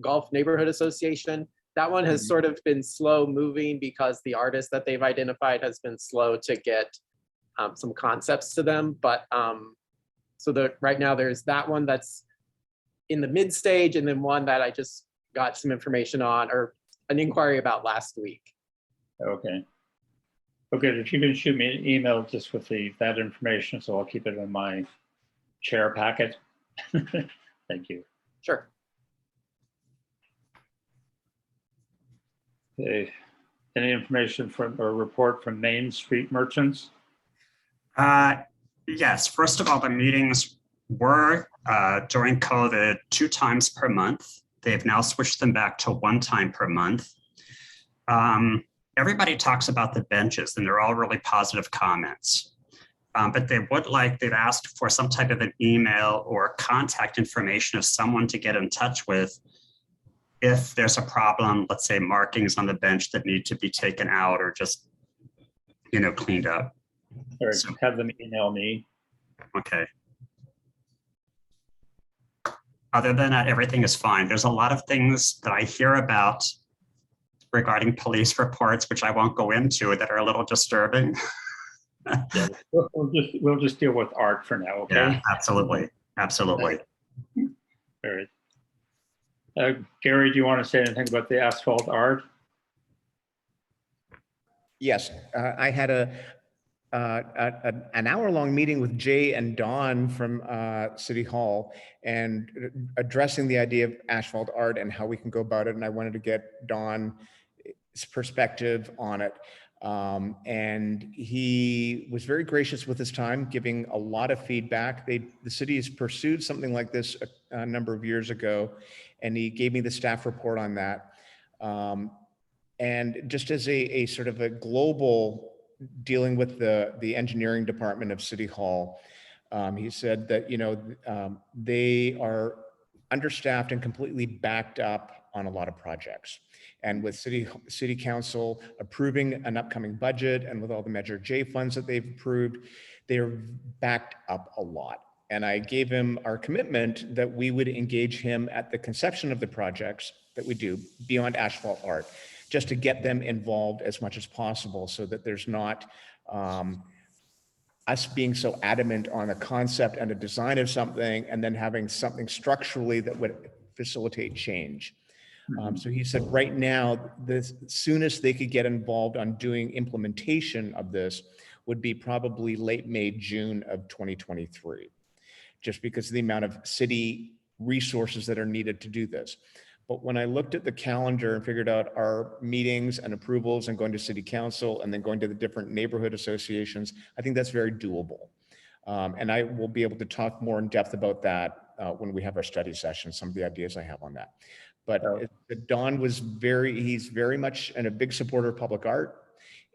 Golf Neighborhood Association. That one has sort of been slow moving because the artist that they've identified has been slow to get some concepts to them. But so right now there's that one that's in the mid stage, and then one that I just got some information on, or an inquiry about last week. Okay. Okay, if you can shoot me an email just with that information, so I'll keep it in my chair packet. Thank you. Sure. Okay. Any information from or report from Main Street merchants? Yes, first of all, the meetings were during COVID 2 times per month. They've now switched them back to 1 time per month. Everybody talks about the benches, and they're all really positive comments. But they've asked for some type of an email or contact information of someone to get in touch with if there's a problem, let's say markings on the bench that need to be taken out or just, cleaned up. Or So- have them email me. Okay. Other than that, everything is fine. There's a lot of things that I hear about regarding police reports, which I won't go into, that are a little disturbing. Yeah, we'll just deal with art for now, okay? Yeah, absolutely. Absolutely. All right. Gary, do you want to say anything about the asphalt art? Yes, I had an hour-long meeting with Jay and Don from City Hall and addressing the idea of asphalt art and how we can go about it. And I wanted to get Don's perspective on it. And he was very gracious with his time, giving a lot of feedback. The city has pursued something like this a number of years ago, and he gave me the staff report on that. And just as a sort of a global dealing with the engineering department of City Hall, he said that, they are understaffed and completely backed up on a lot of projects. And with city council approving an upcoming budget and with all the Measure J funds that they've approved, they're backed up a lot. And I gave him our commitment that we would engage him at the conception of the projects that we do beyond asphalt art, just to get them involved as much as possible so that there's not us being so adamant on a concept and a design of something and then having something structurally that would facilitate change. So he said right now, the soonest they could get involved on doing implementation of this would be probably late May, June of 2023, just because of the amount of city resources that are needed to do this. But when I looked at the calendar and figured out our meetings and approvals and going to city council and then going to the different neighborhood associations, I think that's very doable. And I will be able to talk more in depth about that when we have our study session, some of the ideas I have on that. But Don was he's very much a big supporter of public art,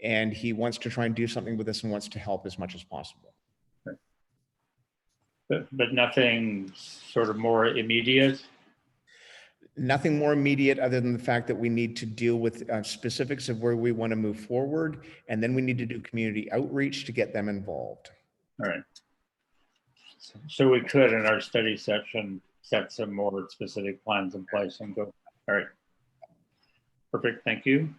and he wants to try and do something with this and wants to help as much as possible. But nothing sort of more immediate? Nothing more immediate other than the fact that we need to deal with specifics of where we want to move forward. And then we need to do community outreach to get them involved. All right. So we could, in our study session, set some more specific plans in place and go. All right. Perfect. Thank you.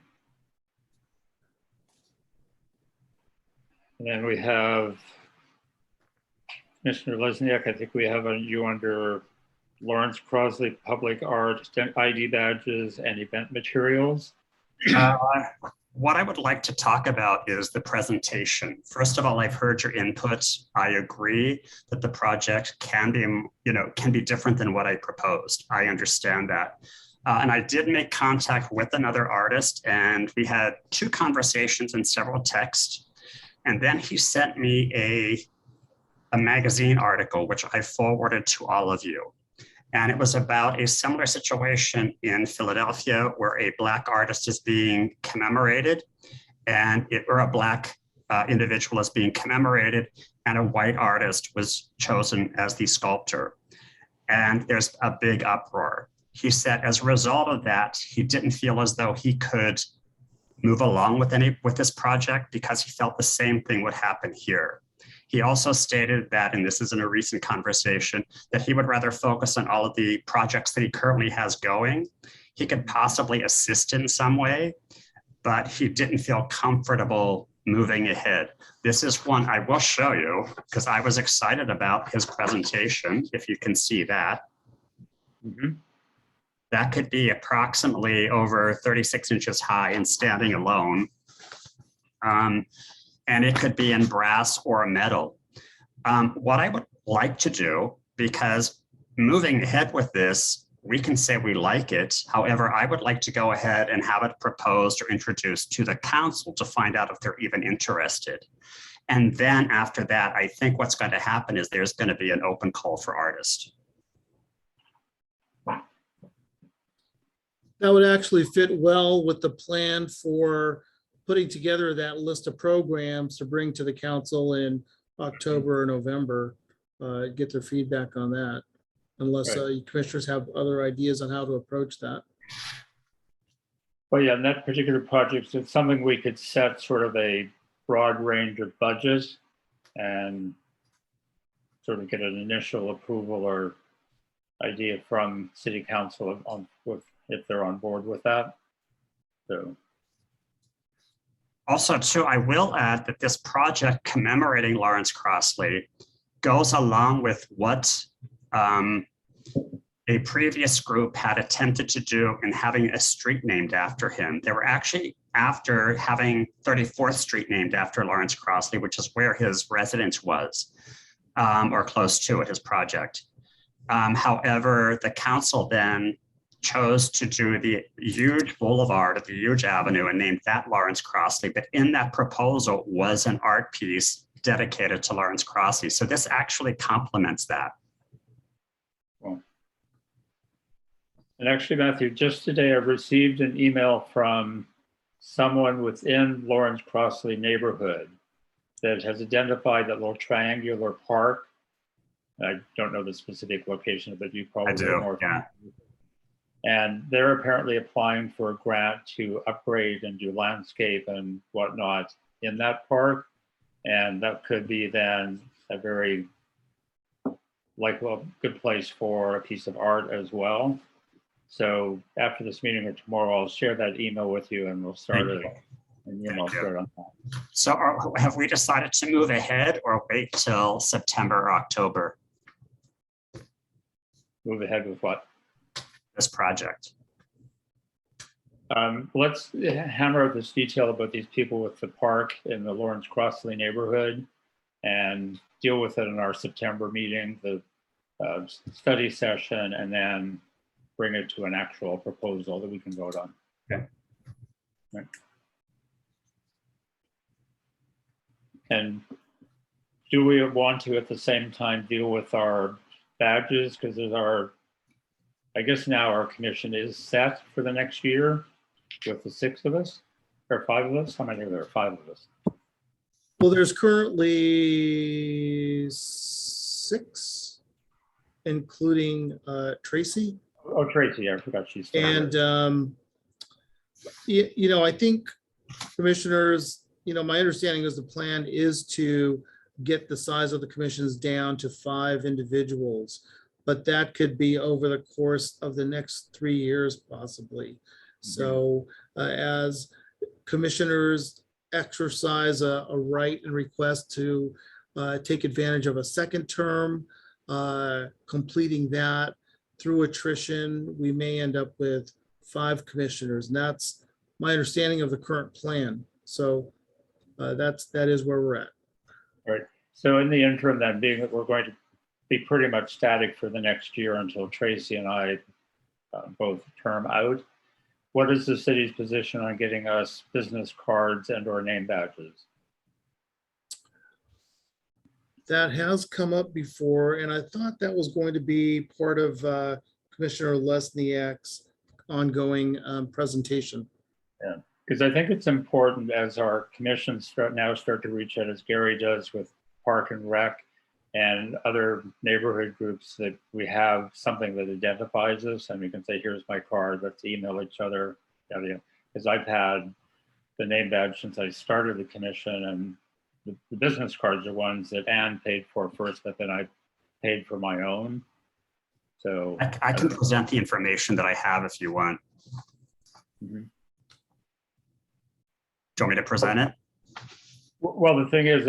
And then we have Commissioner Lesniak. I think we have you under Lawrence Crosley Public Art, ID badges and event materials. What I would like to talk about is the presentation. First of all, I've heard your input. I agree that the project can be different than what I proposed. I understand that. And I did make contact with another artist, and we had 2 conversations and several texts. And then he sent me a magazine article, which I forwarded to all of you. And it was about a similar situation in Philadelphia where a Black artist is being commemorated or a Black individual is being commemorated, and a white artist was chosen as the sculptor. And there's a big uproar. He said as a result of that, he didn't feel as though he could move along with this project because he felt the same thing would happen here. He also stated that, and this is in a recent conversation, that he would rather focus on all of the projects that he currently has going. He could possibly assist in some way, but he didn't feel comfortable moving ahead. This is one I will show you because I was excited about his presentation, if you can see that. Mm-hmm. That could be approximately over 36 inches high and standing alone. And it could be in brass or metal. What I would like to do, because moving ahead with this, we can say we like it. However, I would like to go ahead and have it proposed or introduced to the council to find out if they're even interested. And then after that, I think what's going to happen is there's going to be an open call for artists. That would actually fit well with the plan for putting together that list of programs to bring to the council in October or November, get their feedback on that. Unless commissioners have other ideas on how to approach that. Well, yeah, in that particular project, it's something we could set sort of a broad range of budgets and sort of get an initial approval or idea from city council if they're on board with that. So. Also, too, I will add that this project commemorating Lawrence Crossley goes along with what a previous group had attempted to do in having a street named after him. They were actually after having 34th Street named after Lawrence Crossley, which is where his residence was, or close to it, his project. However, the council then chose to do the huge boulevard, the huge avenue, and named that Lawrence Crossley. But in that proposal was an art piece dedicated to Lawrence Crossley. So this actually complements that. Well, and actually, Matthew, just today I received an email from someone within Lawrence Crossley neighborhood that has identified that little triangular park. I don't know the specific location, but you probably know more. Yeah. And they're apparently applying for a grant to upgrade and do landscape and whatnot in that park. And that could be then a very good place for a piece of art as well. So after this meeting or tomorrow, I'll share that email with you and we'll start it. And you'll start on that. So have we decided to move ahead or wait till September or October? Move ahead with what? This project. Let's hammer out this detail about these people with the park in the Lawrence Crossley neighborhood and deal with it in our September meeting, the study session, and then bring it to an actual proposal that we can vote on. Okay. Right. And do we want to at the same time deal with our badges? Because there's I guess now our commission is set for the next year with the 6 of us or 5 of us. How many are there? 5 of us. Well, there's currently 6, including Tracy. Oh, Tracy, I forgot she's still And, there. I think commissioners, my understanding is the plan is to get the size of the commissions down to 5 individuals. But that could be over the course of the next 3 years, possibly. So as commissioners exercise a right and request to take advantage of a second term. Completing that through attrition, we may end up with 5 commissioners, and that's my understanding of the current plan. So that is where we're at. Right. So in the interim, then, being that we're going to be pretty much static for the next year until Tracy and I both term out, what is the city's position on getting us business cards and or name badges? That has come up before, and I thought that was going to be part of Commissioner Lesniak's ongoing presentation. Yeah, because I think it's important as our commissions now start to reach out, as Gary does with Park and Rec and other neighborhood groups, that we have something that identifies us and we can say, here's my card, let's email each other. Because I've had the name badge since I started the commission, and the business cards are ones that Ann paid for first, but then I paid for my own. So I can present the information that I have if you want. Mhm. Do you want me to present it? Well, the thing is,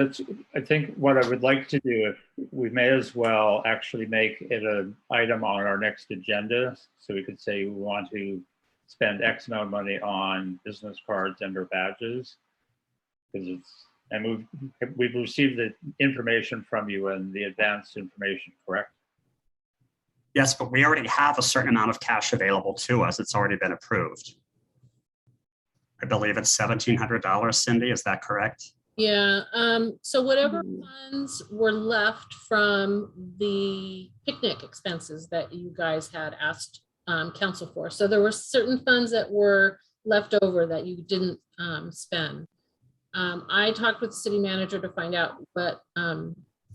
I think what I would like to do, if we may as well actually make it an item on our next agenda. So we could say we want to spend X amount of money on business cards and or badges. Because we've received the information from you and the advanced information, correct? Yes, but we already have a certain amount of cash available to us. It's already been approved. I believe it's $1,700, Cindy, is that correct? Yeah, so whatever funds were left from the picnic expenses that you guys had asked council for. So there were certain funds that were left over that you didn't spend. I talked with the city manager to find out what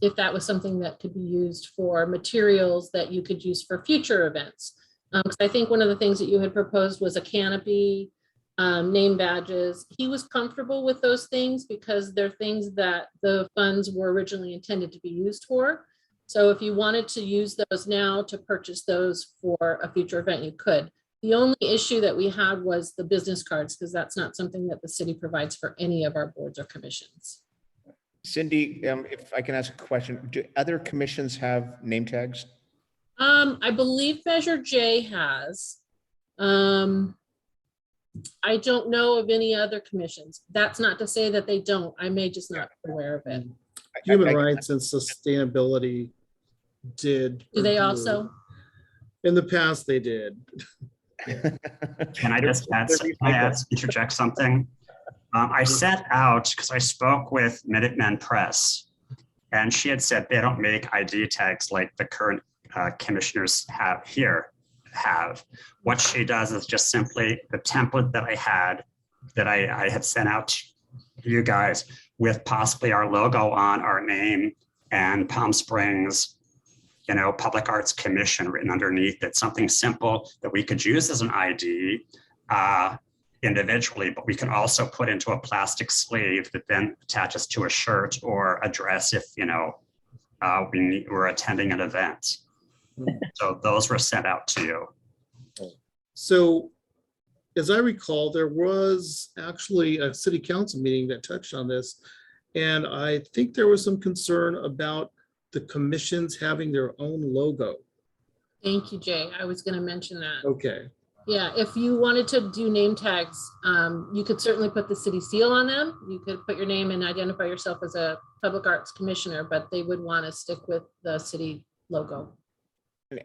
if that was something that could be used for materials that you could use for future events. Because I think one of the things that you had proposed was a canopy, name badges. He was comfortable with those things because they're things that the funds were originally intended to be used for. So if you wanted to use those now to purchase those for a future event, you could. The only issue that we had was the business cards, because that's not something that the city provides for any of our boards or commissions. Cindy, if I can ask a question, do other commissions have name tags? I believe Measure J has. I don't know of any other commissions. That's not to say that they don't. I may just not be aware of it. Human rights and sustainability did. Do they also? In the past, they did. Can I just interject something? I set out, because I spoke with Minutemen Press, and she had said they don't make ID tags like the current commissioners have. What she does is just simply the template that I had sent out to you guys with possibly our logo on, our name, and Palm Springs, Public Arts Commission written underneath it. Something simple that we could use as an ID individually, but we can also put into a plastic sleeve that then attaches to a shirt or a dress if we're attending an event. So those were sent out to you. So as I recall, there was actually a city council meeting that touched on this. And I think there was some concern about the commissions having their own logo. Thank you, Jay. I was going to mention that. Okay. Yeah, if you wanted to do name tags, you could certainly put the city seal on them. You could put your name and identify yourself as a public arts commissioner, but they would want to stick with the city logo.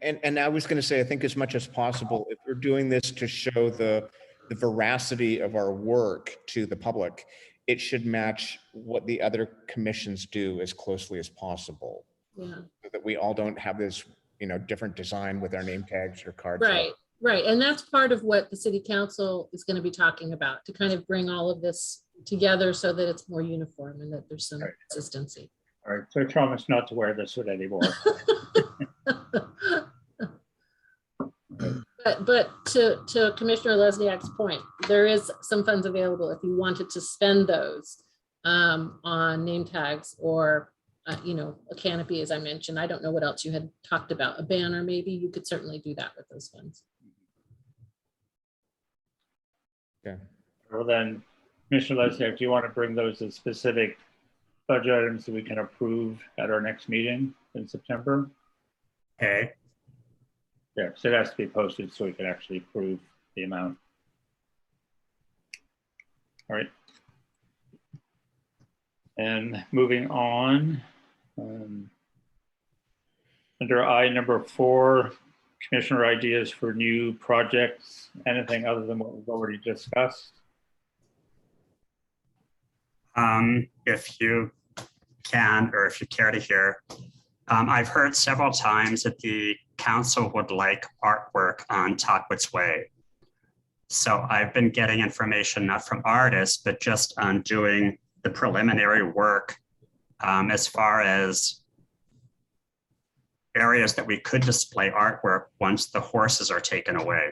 And I was going to say, I think as much as possible, if we're doing this to show the veracity of our work to the public, it should match what the other commissions do as closely as possible. Yeah. So that we all don't have this, different design with our name tags or cards. Right, right. And that's part of what the city council is going to be talking about, to kind of bring all of this together so that it's more uniform and that there's some consistency. All right, so I promise not to wear this one anymore. But to Commissioner Lesniak's point, there is some funds available if you wanted to spend those on name tags or, a canopy, as I mentioned. I don't know what else you had talked about. A banner, maybe. You could certainly do that with those funds. Okay. Well, then Commissioner Lesniak, do you want to bring those as specific budget items that we can approve at our next meeting in September? Okay, Yeah, so it has to be posted so we can actually approve the amount. All right. And moving on, under I number 4, Commissioner ideas for new projects, anything other than what we've already discussed? if you can, or if you care to hear, I've heard several times that the council would like artwork on Tockwitz Way. So I've been getting information not from artists, but just on doing the preliminary work as far as areas that we could display artwork once the horses are taken away.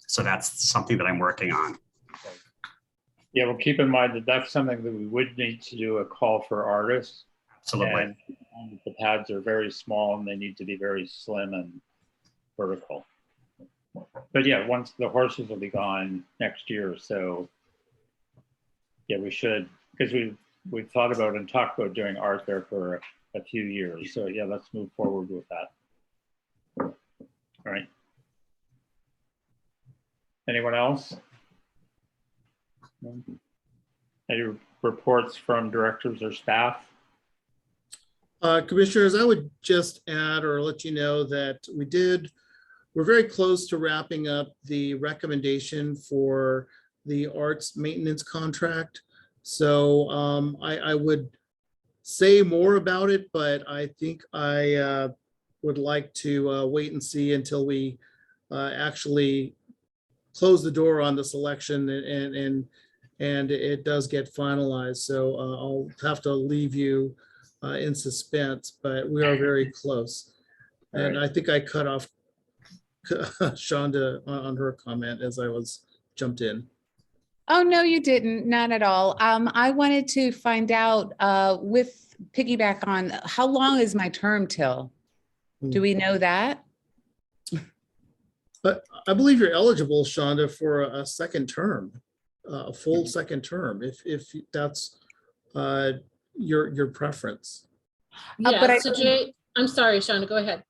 So that's something that I'm working on. Yeah, well, keep in mind that that's something that we would need to do a call for artists. Absolutely. And the pads are very small and they need to be very slim and vertical. But yeah, once the horses will be gone next year or so, yeah, we should, because we've thought about and talked about doing art there for a few years. So yeah, let's move forward with that. All right. Anyone else? Any reports from directors or staff? Commissioners, I would just add or let you know that we're very close to wrapping up the recommendation for the arts maintenance contract. So I would say more about it, but I think I would like to wait and see until we actually close the door on the selection and it does get finalized. So I'll have to leave you in suspense, but we are very close. And I think I cut off Shonda on her comment as I was jumped in. Oh, no, you didn't. Not at all. I wanted to find out with piggyback on how long is my term till? Do we know that? But I believe you're eligible, Shonda, for a second term, a full second term, if that's your preference. but Yeah, I so don't- Jay, I'm sorry, Shonda, go ahead.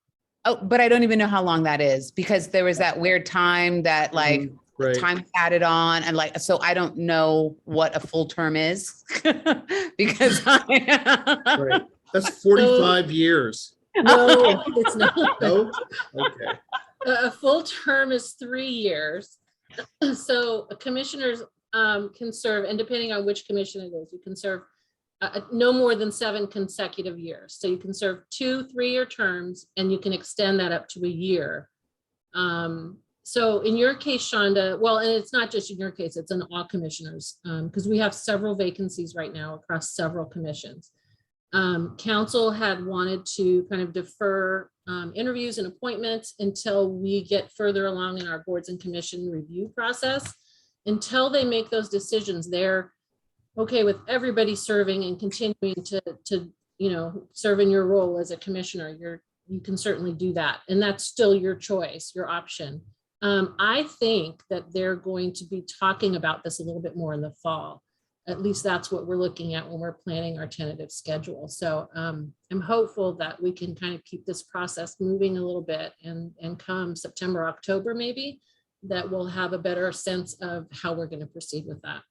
Oh, but I don't even know how long that is because there was that weird time that like Right. time added on and like, so I don't know what a full term is because Right. That's 45 years. No, it's not. No? Okay. A full term is 3 years. So commissioners can serve, and depending on which commission it is, you can serve no more than 7 consecutive years. So you can serve 2 3-year terms and you can extend that up to a year. So in your case, Shonda, well, and it's not just in your case, it's in all commissioners, because we have several vacancies right now across several commissions. Council had wanted to kind of defer interviews and appointments until we get further along in our boards and commission review process. Until they make those decisions, they're okay with everybody serving and continuing to serve in your role as a commissioner. You can certainly do that, and that's still your choice, your option. I think that they're going to be talking about this a little bit more in the fall. At least that's what we're looking at when we're planning our tentative schedule. So I'm hopeful that we can kind of keep this process moving a little bit and come September, October, maybe, that we'll have a better sense of how we're going to proceed with that.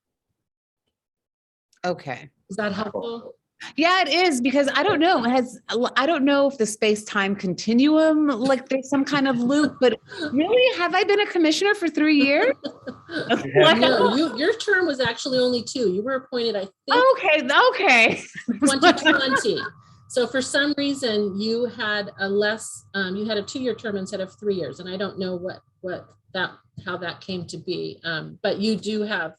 Okay. Is that helpful? Yeah, it is because I don't know. I don't know if the space-time continuum, like there's some kind of loop, but really, have I been a commissioner for 3 years? No, your term was actually only 2. You were appointed, I think, Okay. 2020. So for some reason you had a 2-year term instead of 3 years. And I don't know how that came to be. But you do have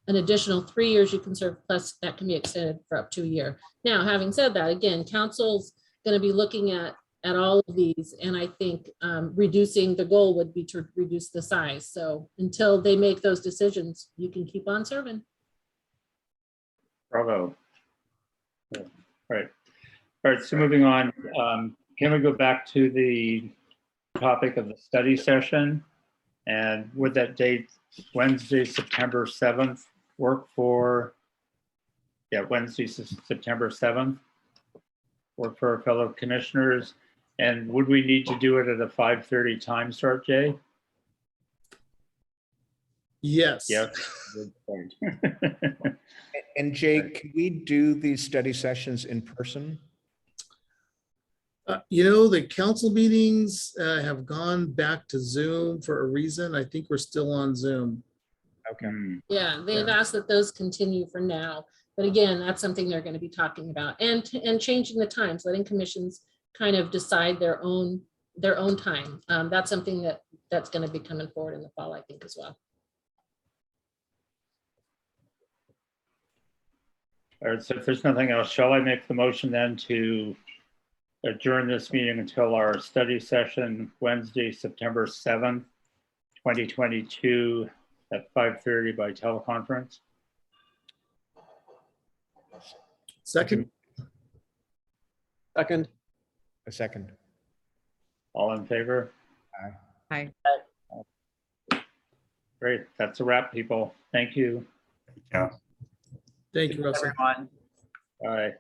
an additional 3 years you can serve, plus that can be extended for up to a year. Now, having said that, again, council's going to be looking at all of these, and I think the goal would be to reduce the size. So until they make those decisions, you can keep on serving. Bravo. All right, so moving on, can we go back to the topic of the study session? And would that date, Wednesday, September 7th, work for, yeah, Wednesday, September 7th, work for our fellow commissioners? And would we need to do it at a 5:30 time start, Jay? Yes. Yes. Good point. And Jay, can we do these study sessions in person? The council meetings have gone back to Zoom for a reason. I think we're still on Zoom. Okay. Hmm. Yeah, they've asked that those continue for now. But again, that's something they're going to be talking about and changing the times, letting commissions kind of decide their own time. That's something that's going to be coming forward in the fall, I think, as well. All right, so if there's nothing else, shall I make the motion then to adjourn this meeting until our study session Wednesday, September 7th, 2022 at 5:30 by teleconference? Second, Second. A second. All in favor? Aye. Great, that's a wrap, people. Thank you. thank you, Russell. Everyone. All right.